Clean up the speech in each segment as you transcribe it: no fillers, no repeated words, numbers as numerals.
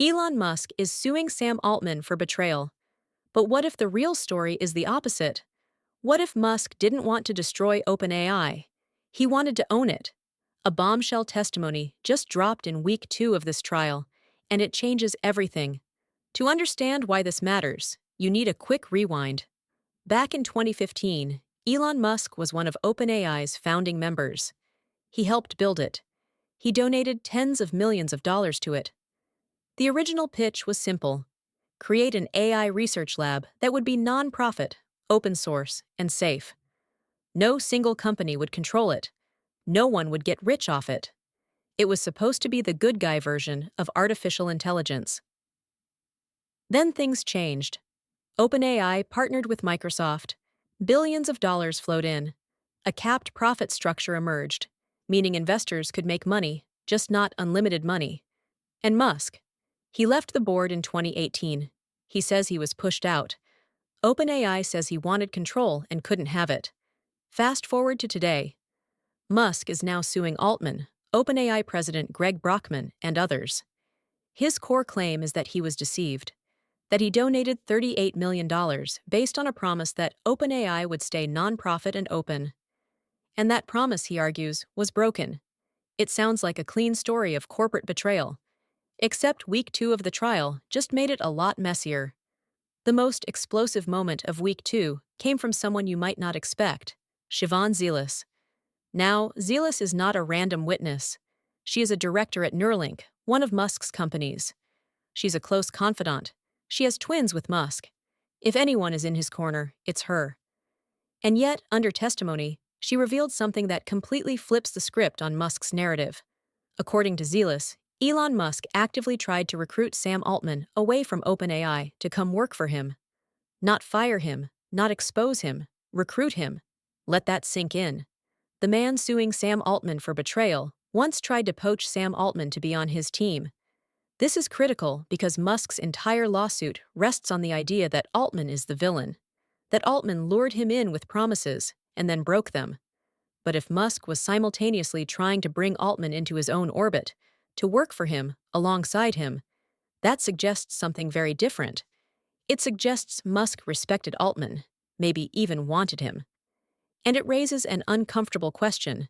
Elon Musk is suing Sam Altman for betrayal. But what if the real story is the opposite? What if Musk didn't want to destroy OpenAI? He wanted to own it. A bombshell testimony just dropped in week 2 of this trial, and it changes everything. To understand why this matters, you need a quick rewind. Back in 2015, Elon Musk was one of OpenAI's founding members. He helped build it. He donated tens of millions of dollars to it. The original pitch was simple: create an AI research lab that would be non-profit, open source, and safe. No single company would control it. No one would get rich off it. It was supposed to be the good guy version of artificial intelligence. Then things changed. OpenAI partnered with Microsoft. Billions of dollars flowed in. A capped profit structure emerged, meaning investors could make money, just not unlimited money. And Musk? He left the board in 2018. He says he was pushed out. OpenAI says he wanted control and couldn't have it. Fast forward to today. Musk is now suing Altman, OpenAI president Greg Brockman, and others. His core claim is that he was deceived, that he donated $38 million based on a promise that OpenAI would stay nonprofit and open. And that promise, he argues, was broken. It sounds like a clean story of corporate betrayal. Except week 2 of the trial just made it a lot messier. The most explosive moment of week 2 came from someone you might not expect, Shivon Zilis. Now, Zilis is not a random witness. She is a director at Neuralink, one of Musk's companies. She's a close confidant. She has twins with Musk. If anyone is in his corner, it's her. And yet, under testimony, she revealed something that completely flips the script on Musk's narrative. According to Zilis, Elon Musk actively tried to recruit Sam Altman away from OpenAI to come work for him. Not fire him, not expose him, recruit him. Let that sink in. The man suing Sam Altman for betrayal once tried to poach Sam Altman to be on his team. This is critical because Musk's entire lawsuit rests on the idea that Altman is the villain, that Altman lured him in with promises and then broke them. But if Musk was simultaneously trying to bring Altman into his own orbit, to work for him, alongside him, that suggests something very different. It suggests Musk respected Altman, maybe even wanted him. And it raises an uncomfortable question.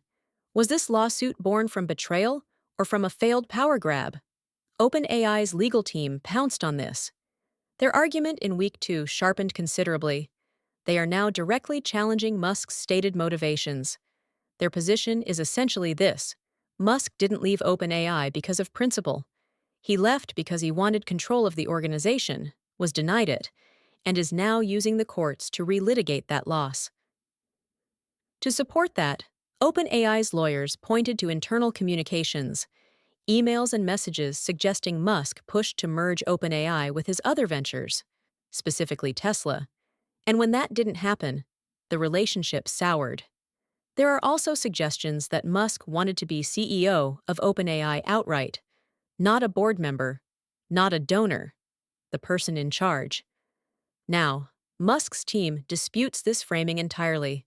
Was this lawsuit born from betrayal or from a failed power grab? OpenAI's legal team pounced on this. Their argument in week 2 sharpened considerably. They are now directly challenging Musk's stated motivations. Their position is essentially this: Musk didn't leave OpenAI because of principle. He left because he wanted control of the organization, was denied it, and is now using the courts to relitigate that loss. To support that, OpenAI's lawyers pointed to internal communications, emails and messages suggesting Musk pushed to merge OpenAI with his other ventures, specifically Tesla. And when that didn't happen, the relationship soured. There are also suggestions that Musk wanted to be CEO of OpenAI outright, not a board member, not a donor, the person in charge. Now, Musk's team disputes this framing entirely.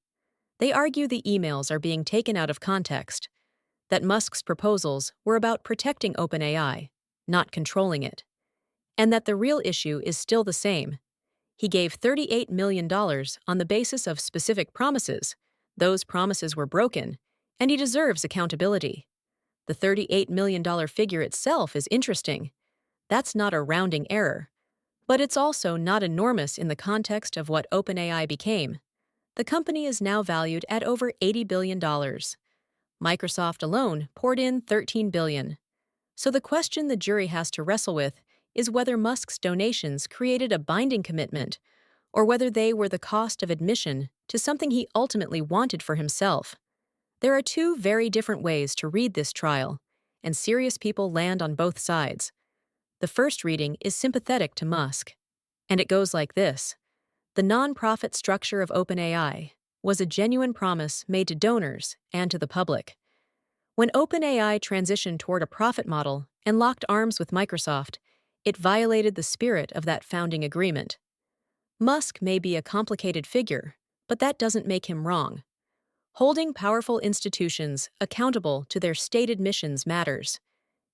They argue the emails are being taken out of context, that Musk's proposals were about protecting OpenAI, not controlling it, and that the real issue is still the same. He gave $38 million on the basis of specific promises. Those promises were broken, and he deserves accountability. The $38 million figure itself is interesting. That's not a rounding error. But it's also not enormous in the context of what OpenAI became. The company is now valued at over $80 billion. Microsoft alone poured in $13 billion. So the question the jury has to wrestle with is whether Musk's donations created a binding commitment, or whether they were the cost of admission to something he ultimately wanted for himself. There are 2 very different ways to read this trial, and serious people land on both sides. The first reading is sympathetic to Musk, and it goes like this. The non-profit structure of OpenAI was a genuine promise made to donors and to the public. When OpenAI transitioned toward a profit model and locked arms with Microsoft, it violated the spirit of that founding agreement. Musk may be a complicated figure, but that doesn't make him wrong. Holding powerful institutions accountable to their stated missions matters,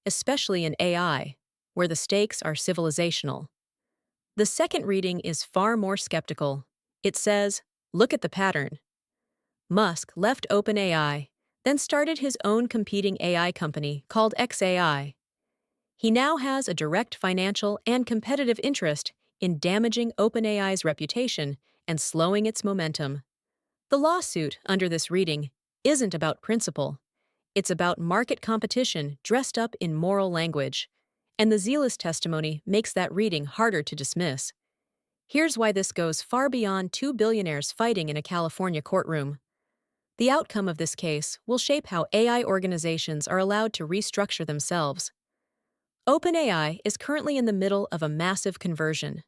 especially in AI, where the stakes are civilizational. The second reading is far more skeptical. It says, look at the pattern. Musk left OpenAI, then started his own competing AI company called XAI. He now has a direct financial and competitive interest in damaging OpenAI's reputation and slowing its momentum. The lawsuit under this reading isn't about principle. It's about market competition dressed up in moral language. And the Zilis testimony makes that reading harder to dismiss. Here's why this goes far beyond two billionaires fighting in a California courtroom. The outcome of this case will shape how AI organizations are allowed to restructure themselves. OpenAI is currently in the middle of a massive conversion,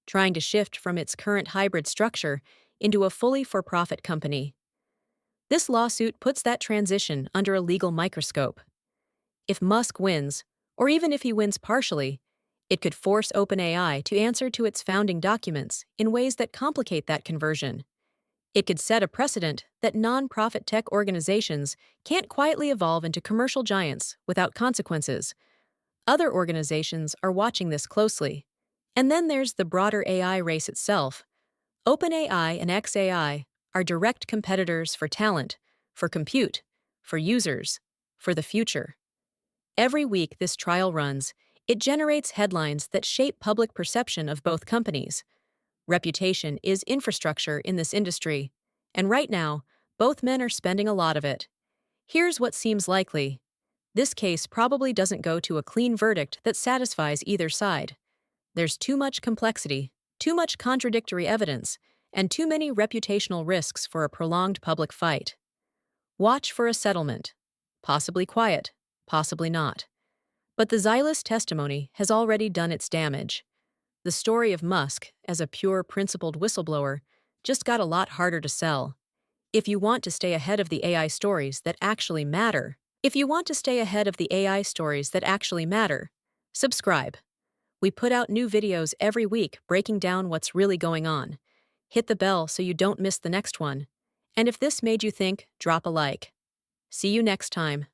trying to shift from its current hybrid structure into a fully for-profit company. This lawsuit puts that transition under a legal microscope. If Musk wins, or even if he wins partially, it could force OpenAI to answer to its founding documents in ways that complicate that conversion. It could set a precedent that non-profit tech organizations can't quietly evolve into commercial giants without consequences. Other organizations are watching this closely. And then there's the broader AI race itself. OpenAI and XAI are direct competitors for talent, for compute, for users, for the future. Every week this trial runs, it generates headlines that shape public perception of both companies. Reputation is infrastructure in this industry, and right now, both men are spending a lot of it. Here's what seems likely. This case probably doesn't go to a clean verdict that satisfies either side. There's too much complexity, too much contradictory evidence, and too many reputational risks for a prolonged public fight. Watch for a settlement. Possibly quiet, possibly not. But the Zilis testimony has already done its damage. The story of Musk, as a pure, principled whistleblower, just got a lot harder to sell. If you want to stay ahead of the AI stories that actually matter, subscribe. We put out new videos every week breaking down what's really going on. Hit the bell so you don't miss the next one. And if this made you think, drop a like. See you next time.